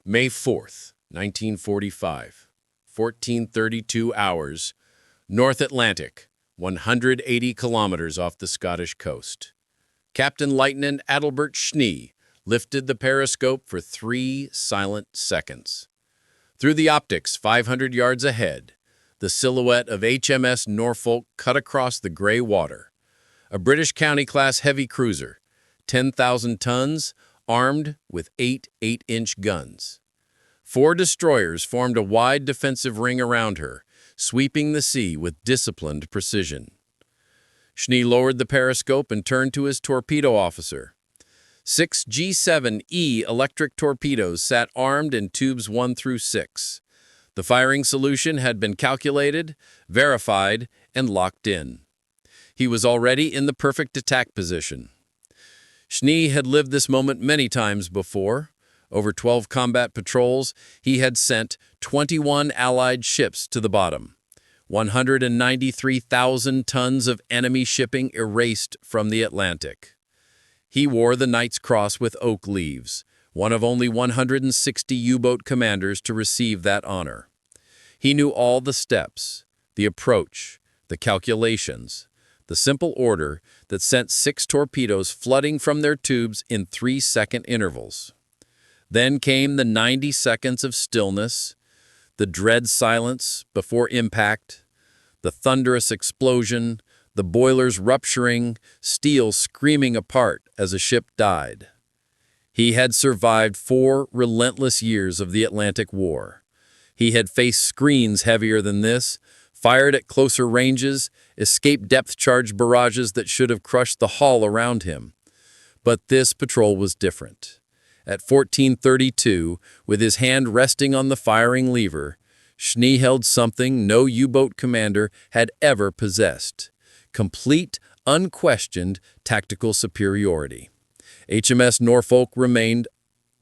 May 4th, 1945, 14:32 hours, North Atlantic, 180 kilometers off the Scottish coast. Captain-Leutnant Adelbert Schnee lifted the periscope for 3 silent seconds. Through the optics 500 yards ahead, the silhouette of HMS Norfolk cut across the gray water. A British County-class heavy cruiser, 10,000 tons, armed with 8 8-inch guns. 4 destroyers formed a wide defensive ring around her, sweeping the sea with disciplined precision. Schnee lowered the periscope and turned to his torpedo officer. 6 G7E electric torpedoes sat armed in tubes 1 through 6. The firing solution had been calculated, verified, and locked in. He was already in the perfect attack position. Schnee had lived this moment many times before. Over 12 combat patrols, he had sent 21 Allied ships to the bottom. 193,000 tons of enemy shipping erased from the Atlantic. He wore the Knight's Cross with oak leaves, one of only 160 U-boat commanders to receive that honor. He knew all the steps, the approach, the calculations, the simple order that sent 6 torpedoes flooding from their tubes in 3-second intervals. Then came the 90 seconds of stillness, the dread silence before impact, the thunderous explosion, the boilers rupturing, steel screaming apart as a ship died. He had survived 4 relentless years of the Atlantic War. He had faced screens heavier than this, fired at closer ranges, escaped depth-charge barrages that should have crushed the hull around him. But this patrol was different. At 14:32, with his hand resting on the firing lever, Schnee held something no U-boat commander had ever possessed: complete, unquestioned tactical superiority. HMS Norfolk remained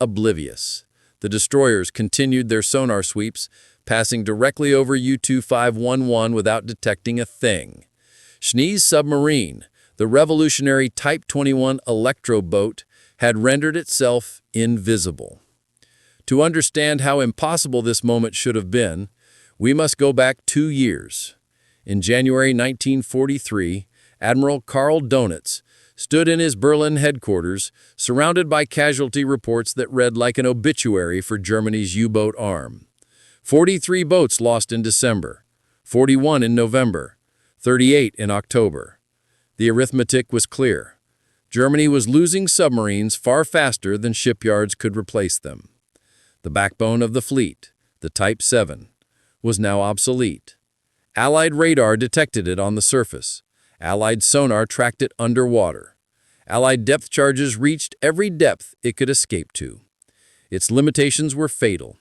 oblivious. The destroyers continued their sonar sweeps, passing directly over U-2511 without detecting a thing. Schnee's submarine, the revolutionary Type 21 electro boat, had rendered itself invisible. To understand how impossible this moment should have been, we must go back 2 years. In January 1943, Admiral Karl Dönitz stood in his Berlin headquarters, surrounded by casualty reports that read like an obituary for Germany's U-boat arm. 43 boats lost in December, 41 in November, 38 in October. The arithmetic was clear. Germany was losing submarines far faster than shipyards could replace them. The backbone of the fleet, the Type 7, was now obsolete. Allied radar detected it on the surface. Allied sonar tracked it underwater. Allied depth charges reached every depth it could escape to. Its limitations were fatal: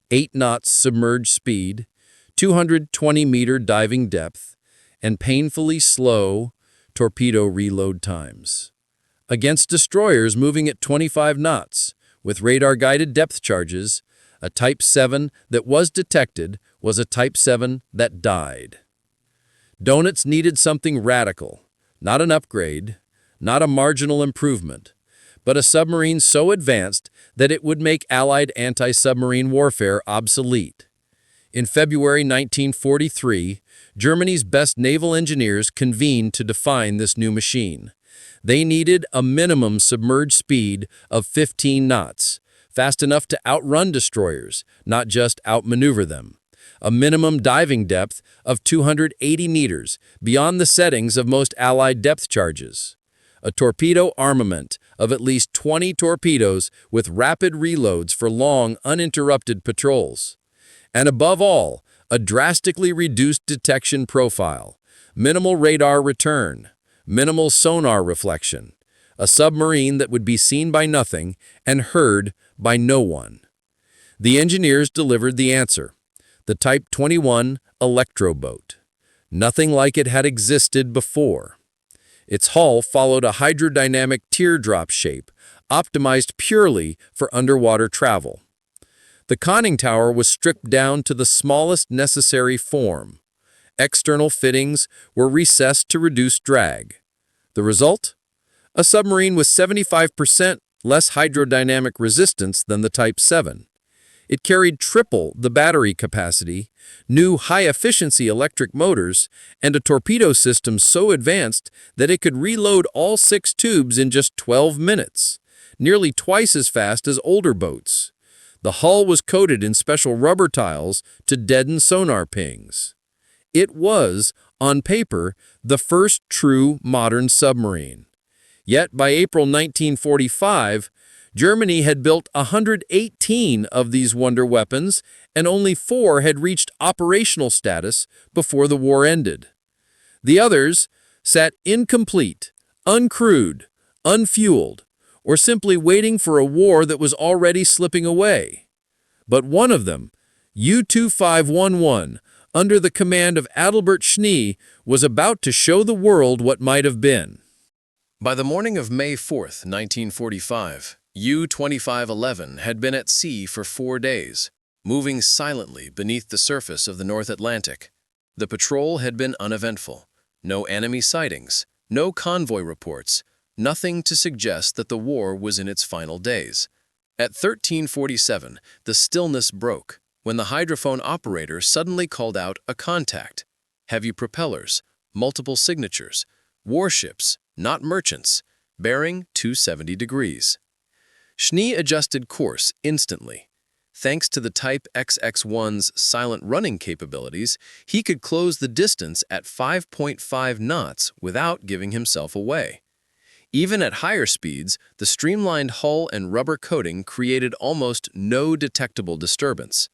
8 knots submerged speed, 220-meter diving depth, and painfully slow torpedo reload times. Against destroyers moving at 25 knots, with radar-guided depth charges, a Type 7 that was detected was a Type 7 that died. Dönitz needed something radical, not an upgrade, not a marginal improvement, but a submarine so advanced that it would make Allied anti-submarine warfare obsolete. In February 1943, Germany's best naval engineers convened to define this new machine. They needed a minimum submerged speed of 15 knots, fast enough to outrun destroyers, not just outmaneuver them. A minimum diving depth of 280 meters, beyond the settings of most Allied depth charges. A torpedo armament of at least 20 torpedoes with rapid reloads for long, uninterrupted patrols. And above all, a drastically reduced detection profile, minimal radar return, minimal sonar reflection, a submarine that would be seen by nothing and heard by no one. The engineers delivered the answer: the Type 21 electro boat. Nothing like it had existed before. Its hull followed a hydrodynamic teardrop shape, optimized purely for underwater travel. The conning tower was stripped down to the smallest necessary form. External fittings were recessed to reduce drag. The result? A submarine with 75% less hydrodynamic resistance than the Type 7. It carried triple the battery capacity, new high-efficiency electric motors, and a torpedo system so advanced that it could reload all 6 tubes in just 12 minutes, nearly twice as fast as older boats. The hull was coated in special rubber tiles to deaden sonar pings. It was, on paper, the first true modern submarine. Yet by April 1945, Germany had built 118 of these wonder weapons, and only 4 had reached operational status before the war ended. The others sat incomplete, uncrewed, unfueled, or simply waiting for a war that was already slipping away. But one of them, U-2511, under the command of Adelbert Schnee, was about to show the world what might have been. By the morning of May 4, 1945, U-2511 had been at sea for 4 days, moving silently beneath the surface of the North Atlantic. The patrol had been uneventful. No enemy sightings, no convoy reports, nothing to suggest that the war was in its final days. At 13:47, the stillness broke when the hydrophone operator suddenly called out a contact. Heavy propellers, multiple signatures, warships, not merchants, bearing 270 degrees. Schnee adjusted course instantly. Thanks to the Type XX1's silent running capabilities, he could close the distance at 5.5 knots without giving himself away. Even at higher speeds, the streamlined hull and rubber coating created almost no detectable disturbance.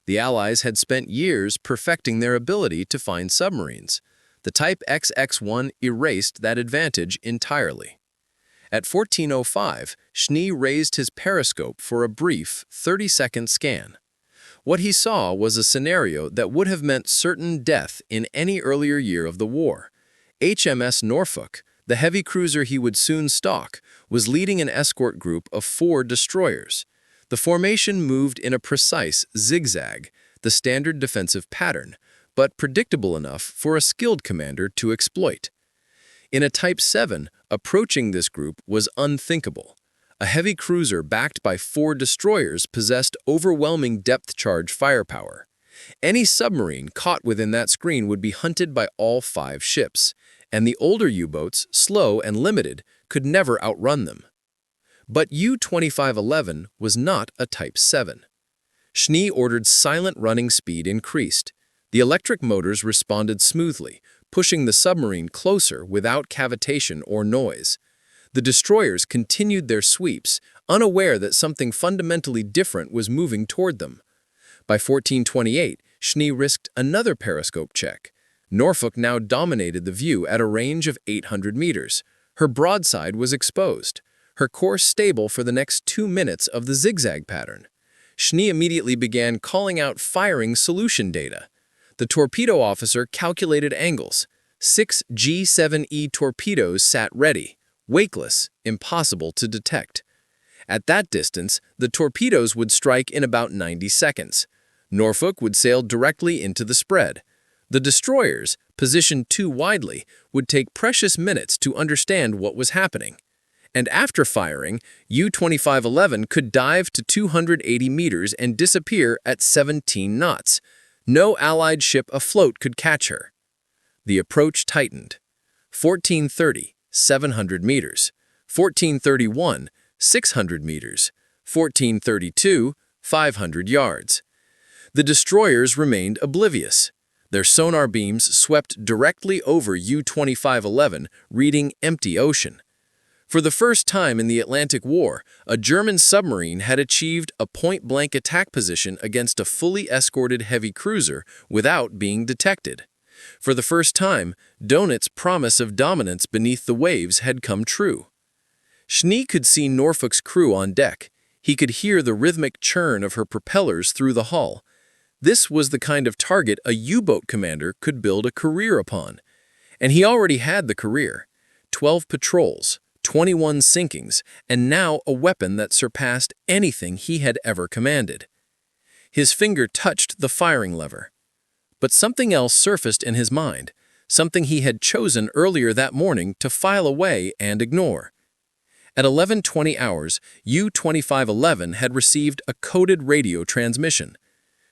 The Allies had spent years perfecting their ability to find submarines. The Type XX1 erased that advantage entirely. At 14:05, Schnee raised his periscope for a brief 30-second scan. What he saw was a scenario that would have meant certain death in any earlier year of the war. HMS Norfolk, the heavy cruiser he would soon stalk, was leading an escort group of 4 destroyers. The formation moved in a precise zigzag, the standard defensive pattern, but predictable enough for a skilled commander to exploit. In a Type 7, approaching this group was unthinkable. A heavy cruiser backed by 4 destroyers possessed overwhelming depth-charge firepower. Any submarine caught within that screen would be hunted by all 5 ships, and the older U-boats, slow and limited, could never outrun them. But U-2511 was not a Type 7. Schnee ordered silent running speed increased. The electric motors responded smoothly, pushing the submarine closer without cavitation or noise. The destroyers continued their sweeps, unaware that something fundamentally different was moving toward them. By 14:28, Schnee risked another periscope check. Norfolk now dominated the view at a range of 800 meters. Her broadside was exposed, her course stable for the next 2 minutes of the zigzag pattern. Schnee immediately began calling out firing solution data. The torpedo officer calculated angles. 6 G7E torpedoes sat ready, wakeless, impossible to detect. At that distance, the torpedoes would strike in about 90 seconds. Norfolk would sail directly into the spread. The destroyers, positioned too widely, would take precious minutes to understand what was happening. And after firing, U-2511 could dive to 280 meters and disappear at 17 knots. No Allied ship afloat could catch her. The approach tightened. 14:30, 700 meters. 14:31, 600 meters. 14:32, 500 yards. The destroyers remained oblivious. Their sonar beams swept directly over U-2511, reading empty ocean. For the first time in the Atlantic War, a German submarine had achieved a point-blank attack position against a fully escorted heavy cruiser without being detected. For the first time, Donit's promise of dominance beneath the waves had come true. Schnee could see Norfolk's crew on deck. He could hear the rhythmic churn of her propellers through the hull. This was the kind of target a U-boat commander could build a career upon. And he already had the career. 12 patrols, 21 sinkings, and now a weapon that surpassed anything he had ever commanded. His finger touched the firing lever. But something else surfaced in his mind, something he had chosen earlier that morning to file away and ignore. At 11:20 hours, U-2511 had received a coded radio transmission.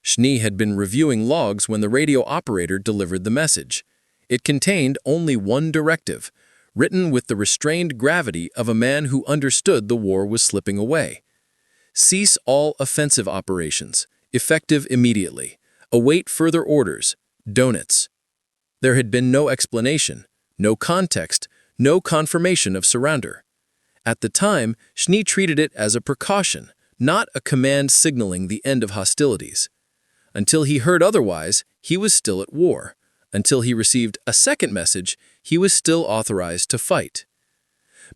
Schnee had been reviewing logs when the radio operator delivered the message. It contained only one directive, written with the restrained gravity of a man who understood the war was slipping away. Cease all offensive operations, effective immediately. Await further orders, donuts. There had been no explanation, no context, no confirmation of surrender. At the time, Schnee treated it as a precaution, not a command signaling the end of hostilities. Until he heard otherwise, he was still at war. Until he received a second message, he was still authorized to fight.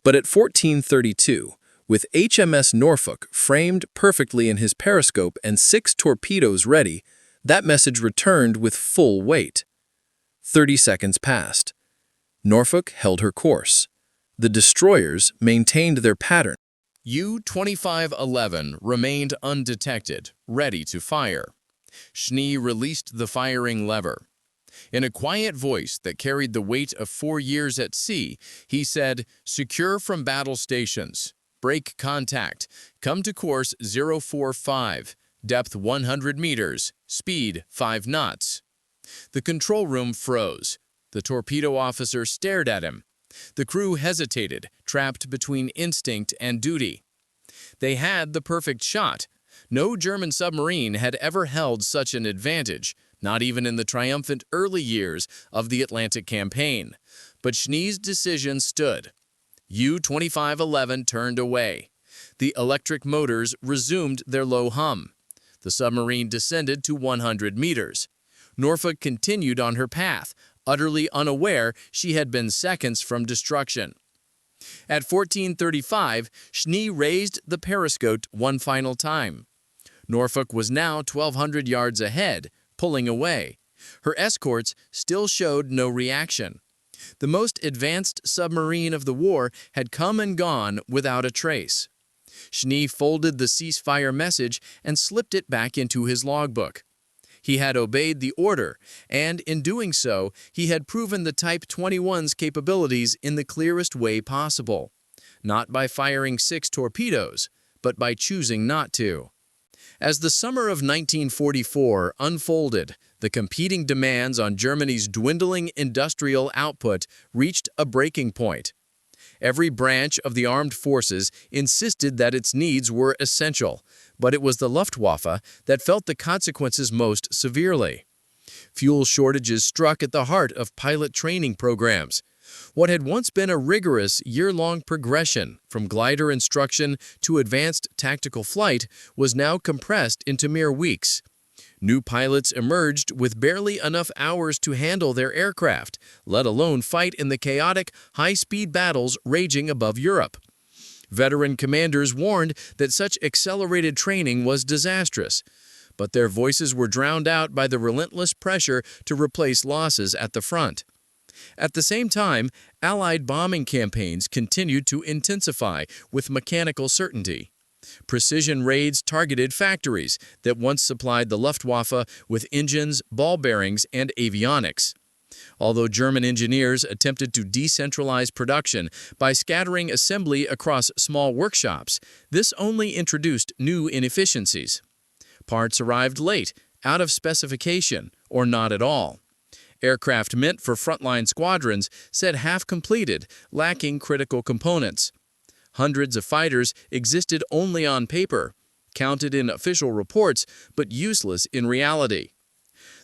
But at 14:32, with HMS Norfolk framed perfectly in his periscope and 6 torpedoes ready, that message returned with full weight. 30 seconds passed. Norfolk held her course. The destroyers maintained their pattern. U-2511 remained undetected, ready to fire. Schnee released the firing lever. In a quiet voice that carried the weight of 4 years at sea, he said, "Secure from battle stations. Break contact. Come to course 045. Depth 100 meters. Speed 5 knots." The control room froze. The torpedo officer stared at him. The crew hesitated, trapped between instinct and duty. They had the perfect shot. No German submarine had ever held such an advantage, not even in the triumphant early years of the Atlantic campaign. But Schnee's decision stood. U-2511 turned away. The electric motors resumed their low hum. The submarine descended to 100 meters. Norfolk continued on her path, utterly unaware she had been seconds from destruction. At 14:35, Schnee raised the periscope one final time. Norfolk was now 1,200 yards ahead, pulling away. Her escorts still showed no reaction. The most advanced submarine of the war had come and gone without a trace. Schnee folded the ceasefire message and slipped it back into his logbook. He had obeyed the order, and in doing so, he had proven the Type 21's capabilities in the clearest way possible. Not by firing 6 torpedoes, but by choosing not to. As the summer of 1944 unfolded, the competing demands on Germany's dwindling industrial output reached a breaking point. Every branch of the armed forces insisted that its needs were essential, but it was the Luftwaffe that felt the consequences most severely. Fuel shortages struck at the heart of pilot training programs. What had once been a rigorous, year-long progression from glider instruction to advanced tactical flight was now compressed into mere weeks. New pilots emerged with barely enough hours to handle their aircraft, let alone fight in the chaotic, high-speed battles raging above Europe. Veteran commanders warned that such accelerated training was disastrous, but their voices were drowned out by the relentless pressure to replace losses at the front. At the same time, Allied bombing campaigns continued to intensify with mechanical certainty. Precision raids targeted factories that once supplied the Luftwaffe with engines, ball bearings, and avionics. Although German engineers attempted to decentralize production by scattering assembly across small workshops, this only introduced new inefficiencies. Parts arrived late, out of specification, or not at all. Aircraft meant for frontline squadrons said half completed, lacking critical components. Hundreds of fighters existed only on paper, counted in official reports, but useless in reality.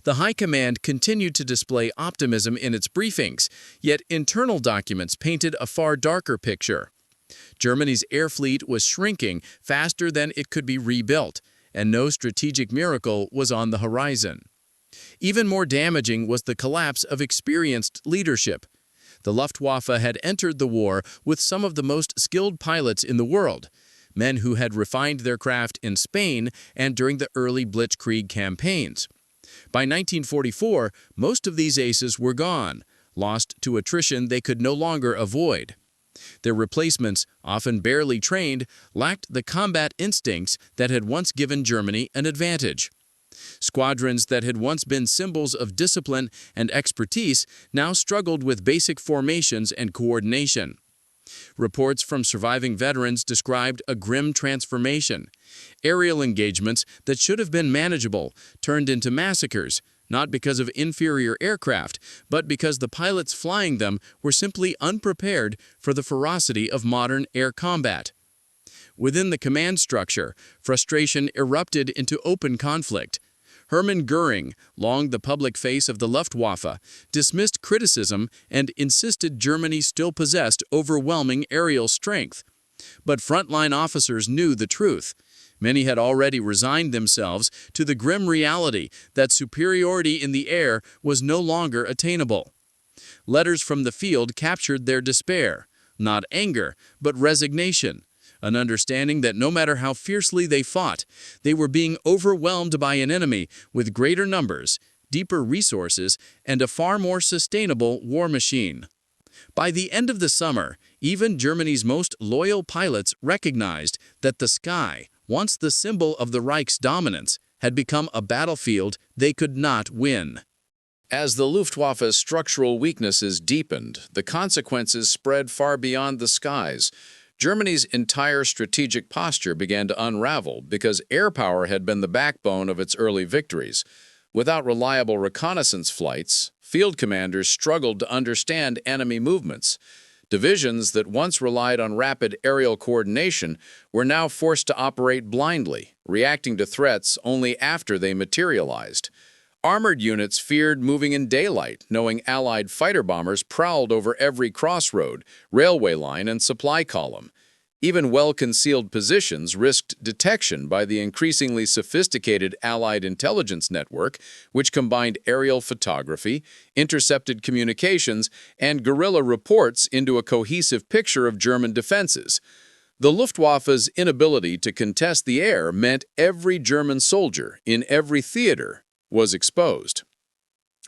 The High Command continued to display optimism in its briefings, yet internal documents painted a far darker picture. Germany's air fleet was shrinking faster than it could be rebuilt, and no strategic miracle was on the horizon. Even more damaging was the collapse of experienced leadership. The Luftwaffe had entered the war with some of the most skilled pilots in the world, men who had refined their craft in Spain and during the early Blitzkrieg campaigns. By 1944, most of these aces were gone, lost to attrition they could no longer avoid. Their replacements, often barely trained, lacked the combat instincts that had once given Germany an advantage. Squadrons that had once been symbols of discipline and expertise now struggled with basic formations and coordination. Reports from surviving veterans described a grim transformation. Aerial engagements that should have been manageable turned into massacres, not because of inferior aircraft, but because the pilots flying them were simply unprepared for the ferocity of modern air combat. Within the command structure, frustration erupted into open conflict. Hermann Göring, long the public face of the Luftwaffe, dismissed criticism and insisted Germany still possessed overwhelming aerial strength. But frontline officers knew the truth. Many had already resigned themselves to the grim reality that superiority in the air was no longer attainable. Letters from the field captured their despair, not anger, but resignation. An understanding that no matter how fiercely they fought, they were being overwhelmed by an enemy with greater numbers, deeper resources, and a far more sustainable war machine. By the end of the summer, even Germany's most loyal pilots recognized that the sky, once the symbol of the Reich's dominance, had become a battlefield they could not win. As the Luftwaffe's structural weaknesses deepened, the consequences spread far beyond the skies. Germany's entire strategic posture began to unravel because air power had been the backbone of its early victories. Without reliable reconnaissance flights, field commanders struggled to understand enemy movements. Divisions that once relied on rapid aerial coordination were now forced to operate blindly, reacting to threats only after they materialized. Armored units feared moving in daylight, knowing Allied fighter bombers prowled over every crossroad, railway line, and supply column. Even well-concealed positions risked detection by the increasingly sophisticated Allied intelligence network, which combined aerial photography, intercepted communications, and guerrilla reports into a cohesive picture of German defenses. The Luftwaffe's inability to contest the air meant every German soldier in every theater was exposed.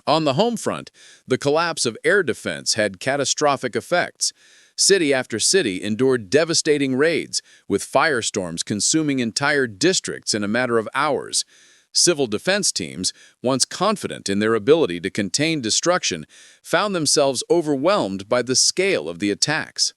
On the home front, the collapse of air defense had catastrophic effects. City after city endured devastating raids, with firestorms consuming entire districts in a matter of hours. Civil defense teams, once confident in their ability to contain destruction, found themselves overwhelmed by the scale of the attacks.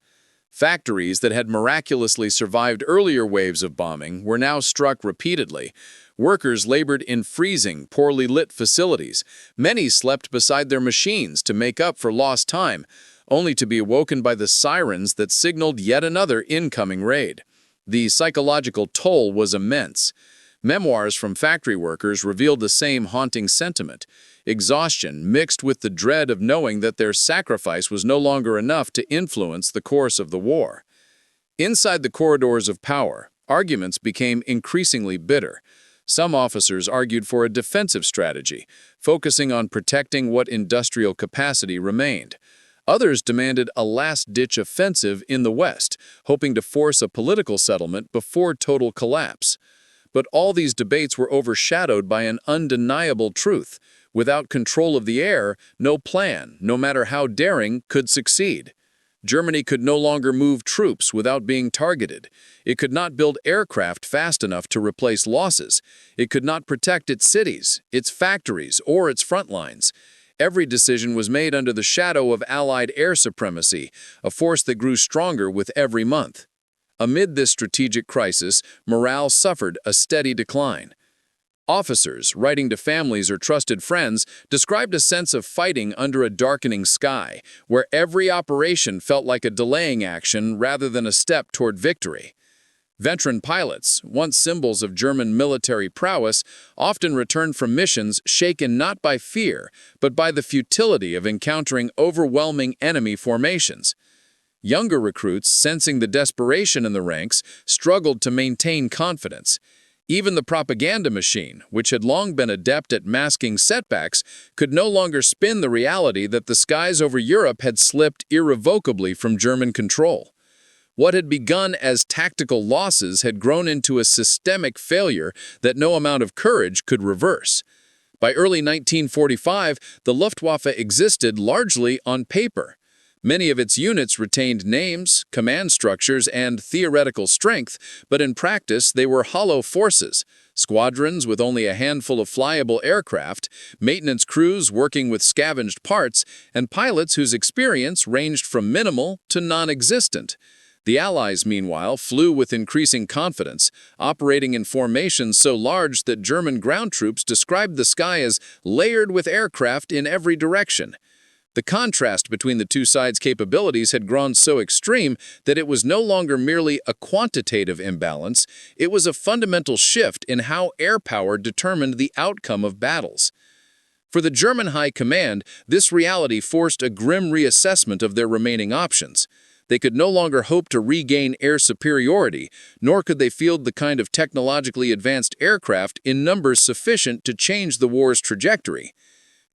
Factories that had miraculously survived earlier waves of bombing were now struck repeatedly. Workers labored in freezing, poorly lit facilities. Many slept beside their machines to make up for lost time, only to be awoken by the sirens that signaled yet another incoming raid. The psychological toll was immense. Memoirs from factory workers revealed the same haunting sentiment: exhaustion mixed with the dread of knowing that their sacrifice was no longer enough to influence the course of the war. Inside the corridors of power, arguments became increasingly bitter. Some officers argued for a defensive strategy, focusing on protecting what industrial capacity remained. Others demanded a last-ditch offensive in the West, hoping to force a political settlement before total collapse. But all these debates were overshadowed by an undeniable truth: without control of the air, no plan, no matter how daring, could succeed. Germany could no longer move troops without being targeted. It could not build aircraft fast enough to replace losses. It could not protect its cities, its factories, or its front lines. Every decision was made under the shadow of Allied air supremacy, a force that grew stronger with every month. Amid this strategic crisis, morale suffered a steady decline. Officers, writing to families or trusted friends, described a sense of fighting under a darkening sky, where every operation felt like a delaying action rather than a step toward victory. Veteran pilots, once symbols of German military prowess, often returned from missions shaken not by fear, but by the futility of encountering overwhelming enemy formations. Younger recruits, sensing the desperation in the ranks, struggled to maintain confidence. Even the propaganda machine, which had long been adept at masking setbacks, could no longer spin the reality that the skies over Europe had slipped irrevocably from German control. What had begun as tactical losses had grown into a systemic failure that no amount of courage could reverse. By early 1945, the Luftwaffe existed largely on paper. Many of its units retained names, command structures, and theoretical strength, but in practice they were hollow forces, squadrons with only a handful of flyable aircraft, maintenance crews working with scavenged parts, and pilots whose experience ranged from minimal to non-existent. The Allies, meanwhile, flew with increasing confidence, operating in formations so large that German ground troops described the sky as layered with aircraft in every direction. The contrast between the two sides' capabilities had grown so extreme that it was no longer merely a quantitative imbalance, it was a fundamental shift in how air power determined the outcome of battles. For the German High Command, this reality forced a grim reassessment of their remaining options. They could no longer hope to regain air superiority, nor could they field the kind of technologically advanced aircraft in numbers sufficient to change the war's trajectory.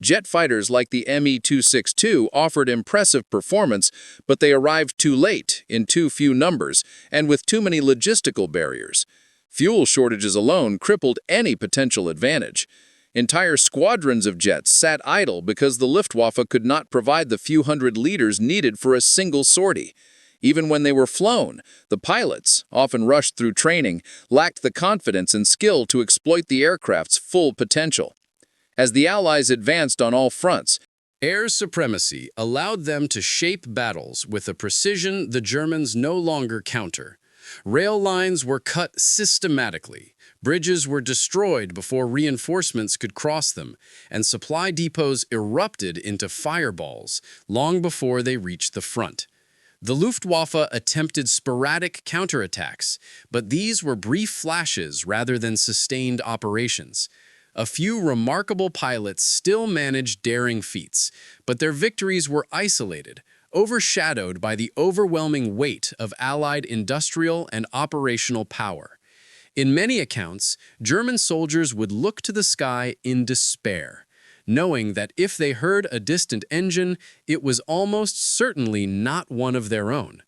Jet fighters like the Me-262 offered impressive performance, but they arrived too late, in too few numbers, and with too many logistical barriers. Fuel shortages alone crippled any potential advantage. Entire squadrons of jets sat idle because the Luftwaffe could not provide the few hundred liters needed for a single sortie. Even when they were flown, the pilots, often rushed through training, lacked the confidence and skill to exploit the aircraft's full potential. As the Allies advanced on all fronts, Air supremacy allowed them to shape battles with a precision the Germans no longer counter. Rail lines were cut systematically, bridges were destroyed before reinforcements could cross them, and supply depots erupted into fireballs long before they reached the front. The Luftwaffe attempted sporadic counterattacks, but these were brief flashes rather than sustained operations. A few remarkable pilots still managed daring feats, but their victories were isolated, overshadowed by the overwhelming weight of Allied industrial and operational power. In many accounts, German soldiers would look to the sky in despair, knowing that if they heard a distant engine, it was almost certainly not one of their own.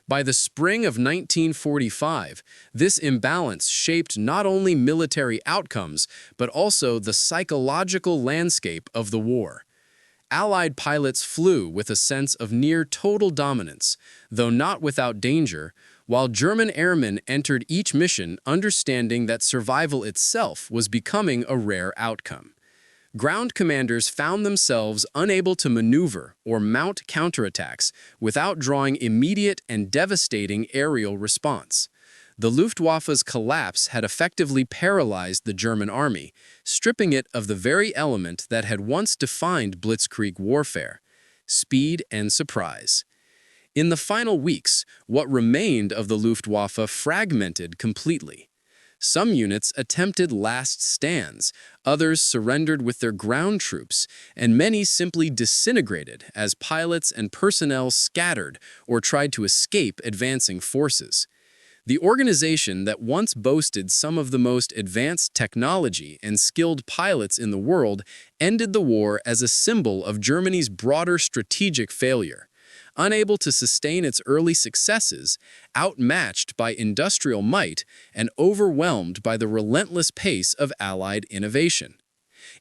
By the spring of 1945, this imbalance shaped not only military outcomes, but also the psychological landscape of the war. Allied pilots flew with a sense of near-total dominance, though not without danger, while German airmen entered each mission understanding that survival itself was becoming a rare outcome. Ground commanders found themselves unable to maneuver or mount counterattacks without drawing immediate and devastating aerial response. The Luftwaffe's collapse had effectively paralyzed the German army, stripping it of the very element that had once defined blitzkrieg warfare: speed and surprise. In the final weeks, what remained of the Luftwaffe fragmented completely. Some units attempted last stands, others surrendered with their ground troops, and many simply disintegrated as pilots and personnel scattered or tried to escape advancing forces. The organization that once boasted some of the most advanced technology and skilled pilots in the world ended the war as a symbol of Germany's broader strategic failure. Unable to sustain its early successes, outmatched by industrial might, and overwhelmed by the relentless pace of Allied innovation.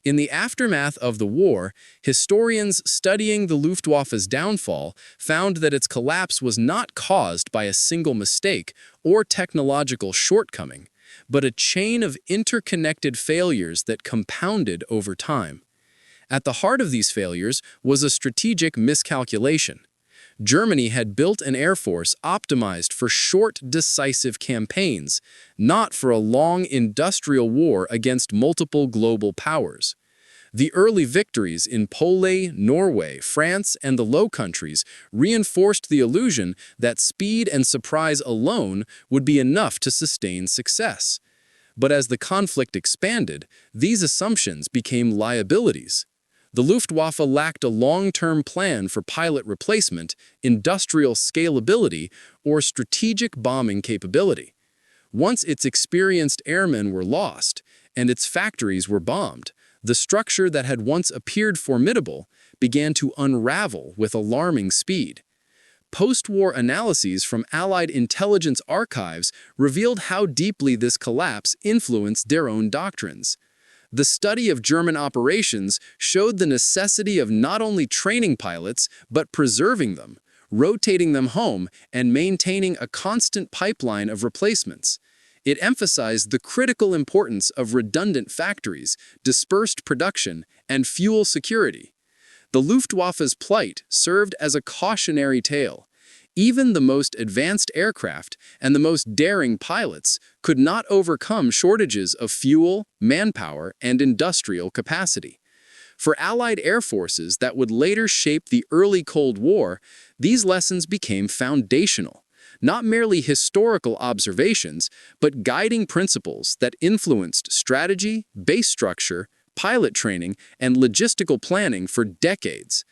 In the aftermath of the war, historians studying the Luftwaffe's downfall found that its collapse was not caused by a single mistake or technological shortcoming, but a chain of interconnected failures that compounded over time. At the heart of these failures was a strategic miscalculation. Germany had built an air force optimized for short, decisive campaigns, not for a long industrial war against multiple global powers. The early victories in Poland, Norway, France, and the Low Countries reinforced the illusion that speed and surprise alone would be enough to sustain success. But as the conflict expanded, these assumptions became liabilities. The Luftwaffe lacked a long-term plan for pilot replacement, industrial scalability, or strategic bombing capability. Once its experienced airmen were lost, and its factories were bombed, the structure that had once appeared formidable began to unravel with alarming speed. Post-war analyses from Allied intelligence archives revealed how deeply this collapse influenced their own doctrines. The study of German operations showed the necessity of not only training pilots, but preserving them, rotating them home, and maintaining a constant pipeline of replacements. It emphasized the critical importance of redundant factories, dispersed production, and fuel security. The Luftwaffe's plight served as a cautionary tale. Even the most advanced aircraft and the most daring pilots could not overcome shortages of fuel, manpower, and industrial capacity. For Allied air forces that would later shape the early Cold War, these lessons became foundational. Not merely historical observations, but guiding principles that influenced strategy, base structure, pilot training, and logistical planning for decades.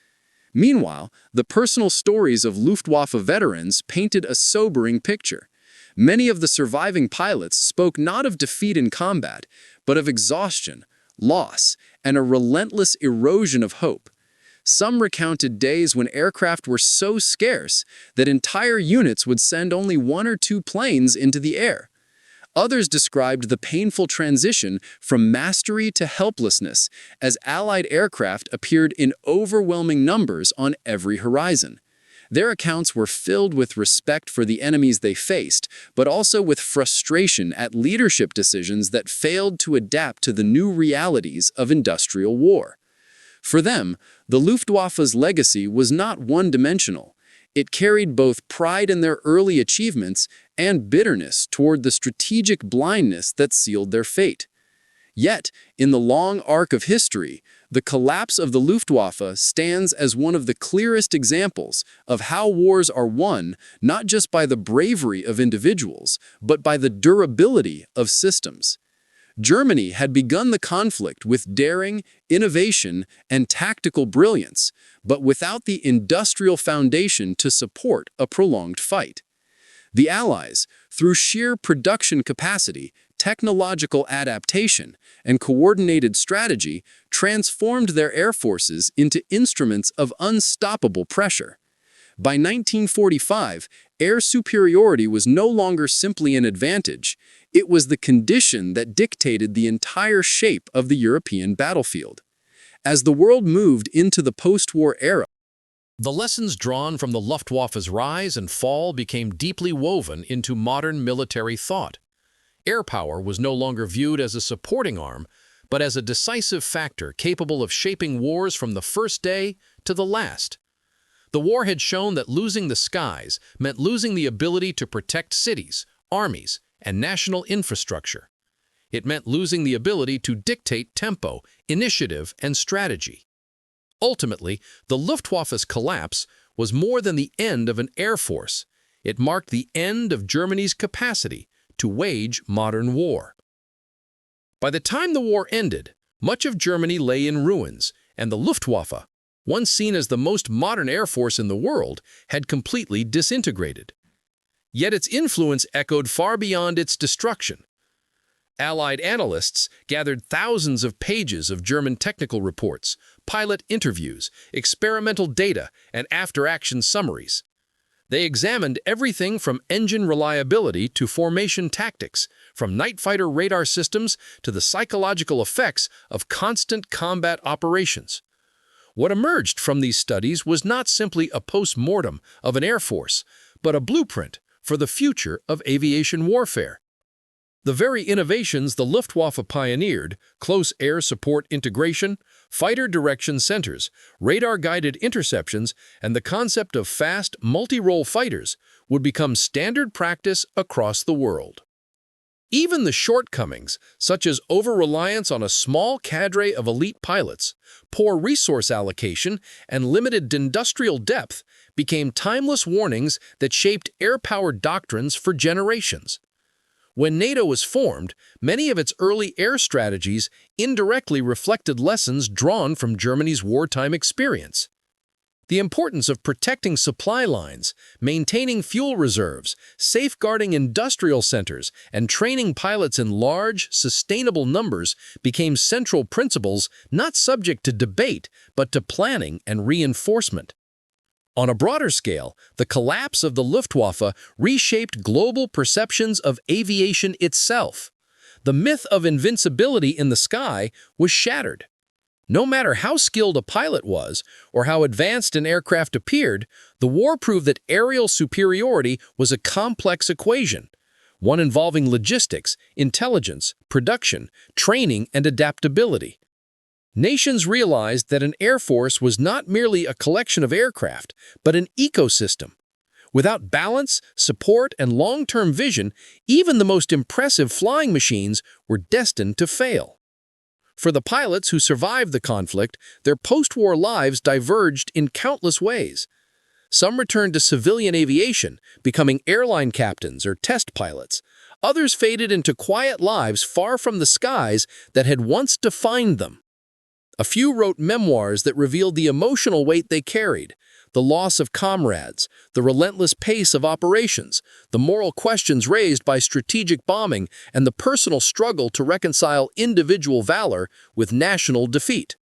Meanwhile, the personal stories of Luftwaffe veterans painted a sobering picture. Many of the surviving pilots spoke not of defeat in combat, but of exhaustion, loss, and a relentless erosion of hope. Some recounted days when aircraft were so scarce that entire units would send only 1 or 2 planes into the air. Others described the painful transition from mastery to helplessness as Allied aircraft appeared in overwhelming numbers on every horizon. Their accounts were filled with respect for the enemies they faced, but also with frustration at leadership decisions that failed to adapt to the new realities of industrial war. For them, the Luftwaffe's legacy was not one-dimensional. It carried both pride in their early achievements and bitterness toward the strategic blindness that sealed their fate. Yet, in the long arc of history, the collapse of the Luftwaffe stands as one of the clearest examples of how wars are won not just by the bravery of individuals, but by the durability of systems. Germany had begun the conflict with daring, innovation, and tactical brilliance, but without the industrial foundation to support a prolonged fight. The Allies, through sheer production capacity, technological adaptation, and coordinated strategy, transformed their air forces into instruments of unstoppable pressure. By 1945, air superiority was no longer simply an advantage. It was the condition that dictated the entire shape of the European battlefield. As the world moved into the post-war era, The lessons drawn from the Luftwaffe's rise and fall became deeply woven into modern military thought. Air power was no longer viewed as a supporting arm, but as a decisive factor capable of shaping wars from the first day to the last. The war had shown that losing the skies meant losing the ability to protect cities, armies, and national infrastructure. It meant losing the ability to dictate tempo, initiative, and strategy. Ultimately, the Luftwaffe's collapse was more than the end of an air force. It marked the end of Germany's capacity to wage modern war. By the time the war ended, much of Germany lay in ruins, and the Luftwaffe, once seen as the most modern air force in the world, had completely disintegrated. Yet its influence echoed far beyond its destruction. Allied analysts gathered thousands of pages of German technical reports, pilot interviews, experimental data, and after-action summaries. They examined everything from engine reliability to formation tactics, from night fighter radar systems to the psychological effects of constant combat operations. What emerged from these studies was not simply a post-mortem of an air force, but a blueprint for the future of aviation warfare. The very innovations the Luftwaffe pioneered, close air support integration, fighter direction centers, radar-guided interceptions, and the concept of fast, multi-role fighters would become standard practice across the world. Even the shortcomings, such as over-reliance on a small cadre of elite pilots, poor resource allocation, and limited industrial depth, became timeless warnings that shaped air-power doctrines for generations. When NATO was formed, many of its early air strategies indirectly reflected lessons drawn from Germany's wartime experience. The importance of protecting supply lines, maintaining fuel reserves, safeguarding industrial centers, and training pilots in large, sustainable numbers became central principles not subject to debate, but to planning and reinforcement. On a broader scale, the collapse of the Luftwaffe reshaped global perceptions of aviation itself. The myth of invincibility in the sky was shattered. No matter how skilled a pilot was or how advanced an aircraft appeared, the war proved that aerial superiority was a complex equation, one involving logistics, intelligence, production, training, and adaptability. Nations realized that an air force was not merely a collection of aircraft, but an ecosystem. Without balance, support, and long-term vision, even the most impressive flying machines were destined to fail. For the pilots who survived the conflict, their post-war lives diverged in countless ways. Some returned to civilian aviation, becoming airline captains or test pilots. Others faded into quiet lives far from the skies that had once defined them. A few wrote memoirs that revealed the emotional weight they carried, the loss of comrades, the relentless pace of operations, the moral questions raised by strategic bombing, and the personal struggle to reconcile individual valor with national defeat.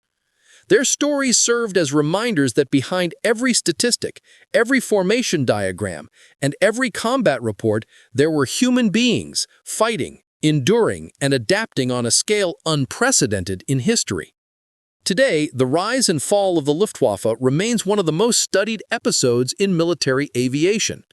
Their stories served as reminders that behind every statistic, every formation diagram, and every combat report, there were human beings fighting, enduring, and adapting on a scale unprecedented in history. Today, the rise and fall of the Luftwaffe remains one of the most studied episodes in military aviation,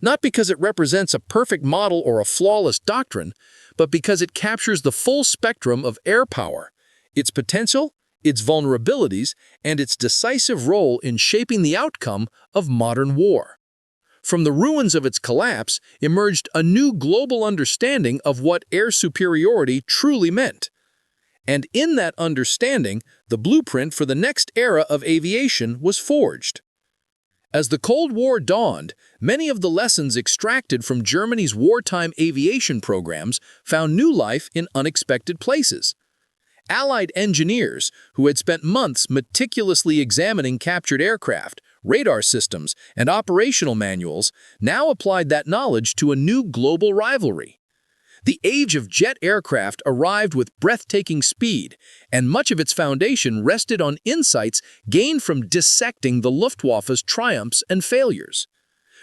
not because it represents a perfect model or a flawless doctrine, but because it captures the full spectrum of air power, its potential, its vulnerabilities, and its decisive role in shaping the outcome of modern war. From the ruins of its collapse emerged a new global understanding of what air superiority truly meant. And in that understanding, the blueprint for the next era of aviation was forged. As the Cold War dawned, many of the lessons extracted from Germany's wartime aviation programs found new life in unexpected places. Allied engineers, who had spent months meticulously examining captured aircraft, radar systems, and operational manuals, now applied that knowledge to a new global rivalry. The age of jet aircraft arrived with breathtaking speed, and much of its foundation rested on insights gained from dissecting the Luftwaffe's triumphs and failures.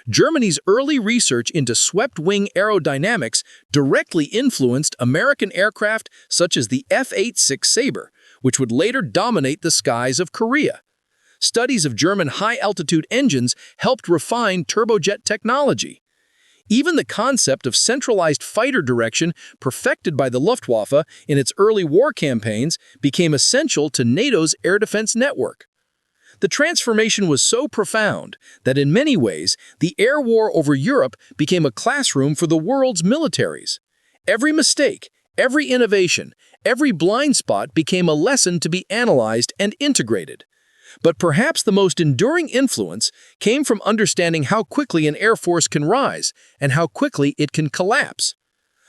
Germany's early research into swept-wing aerodynamics directly influenced American aircraft such as the F-86 Sabre, which would later dominate the skies of Korea. Studies of German high-altitude engines helped refine turbojet technology. Even the concept of centralized fighter direction perfected by the Luftwaffe in its early war campaigns became essential to NATO's air defense network. The transformation was so profound that in many ways, the air war over Europe became a classroom for the world's militaries. Every mistake, every innovation, every blind spot became a lesson to be analyzed and integrated. But perhaps the most enduring influence came from understanding how quickly an air force can rise and how quickly it can collapse.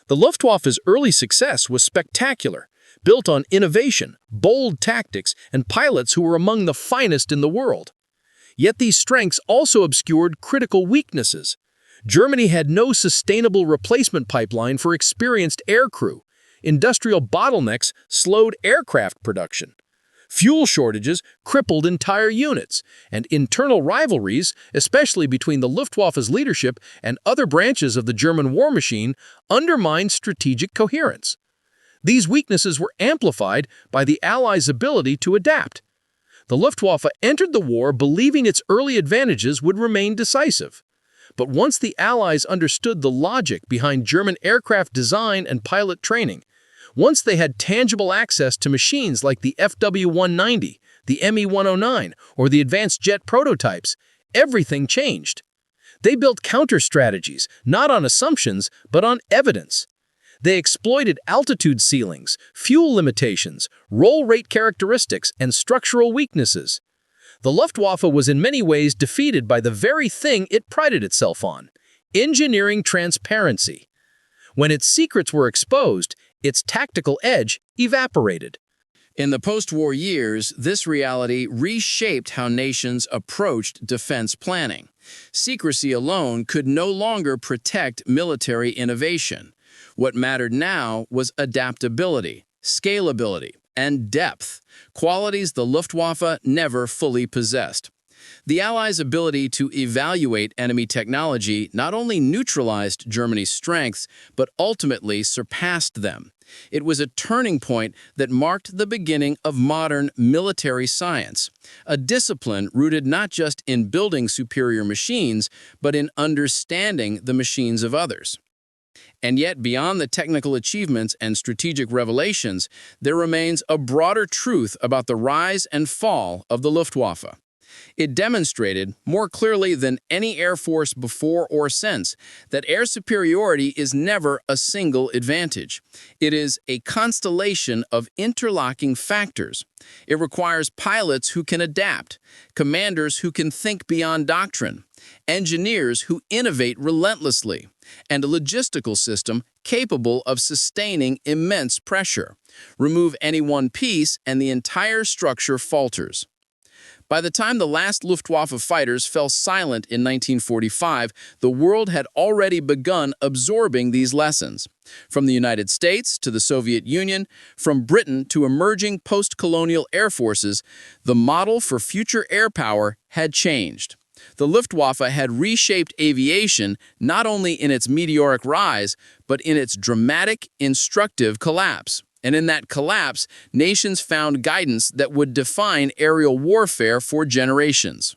The Luftwaffe's early success was spectacular, built on innovation, bold tactics, and pilots who were among the finest in the world. Yet these strengths also obscured critical weaknesses. Germany had no sustainable replacement pipeline for experienced aircrew. Industrial bottlenecks slowed aircraft production. Fuel shortages crippled entire units, and internal rivalries, especially between the Luftwaffe's leadership and other branches of the German war machine, undermined strategic coherence. These weaknesses were amplified by the Allies' ability to adapt. The Luftwaffe entered the war believing its early advantages would remain decisive. But once the Allies understood the logic behind German aircraft design and pilot training, once they had tangible access to machines like the FW-190, the Me-109, or the advanced jet prototypes, everything changed. They built counter-strategies, not on assumptions, but on evidence. They exploited altitude ceilings, fuel limitations, roll rate characteristics, and structural weaknesses. The Luftwaffe was in many ways defeated by the very thing it prided itself on: engineering transparency. When its secrets were exposed, its tactical edge evaporated. In the post-war years, this reality reshaped how nations approached defense planning. Secrecy alone could no longer protect military innovation. What mattered now was adaptability, scalability, and depth, qualities the Luftwaffe never fully possessed. The Allies' ability to evaluate enemy technology not only neutralized Germany's strengths, but ultimately surpassed them. It was a turning point that marked the beginning of modern military science, a discipline rooted not just in building superior machines, but in understanding the machines of others. And yet, beyond the technical achievements and strategic revelations, there remains a broader truth about the rise and fall of the Luftwaffe. It demonstrated, more clearly than any air force before or since, that air superiority is never a single advantage. It is a constellation of interlocking factors. It requires pilots who can adapt, commanders who can think beyond doctrine, engineers who innovate relentlessly, and a logistical system capable of sustaining immense pressure. Remove any one piece and the entire structure falters. By the time the last Luftwaffe fighters fell silent in 1945, the world had already begun absorbing these lessons. From the United States to the Soviet Union, from Britain to emerging post-colonial air forces, the model for future air power had changed. The Luftwaffe had reshaped aviation not only in its meteoric rise, but in its dramatic, instructive collapse. And in that collapse, nations found guidance that would define aerial warfare for generations.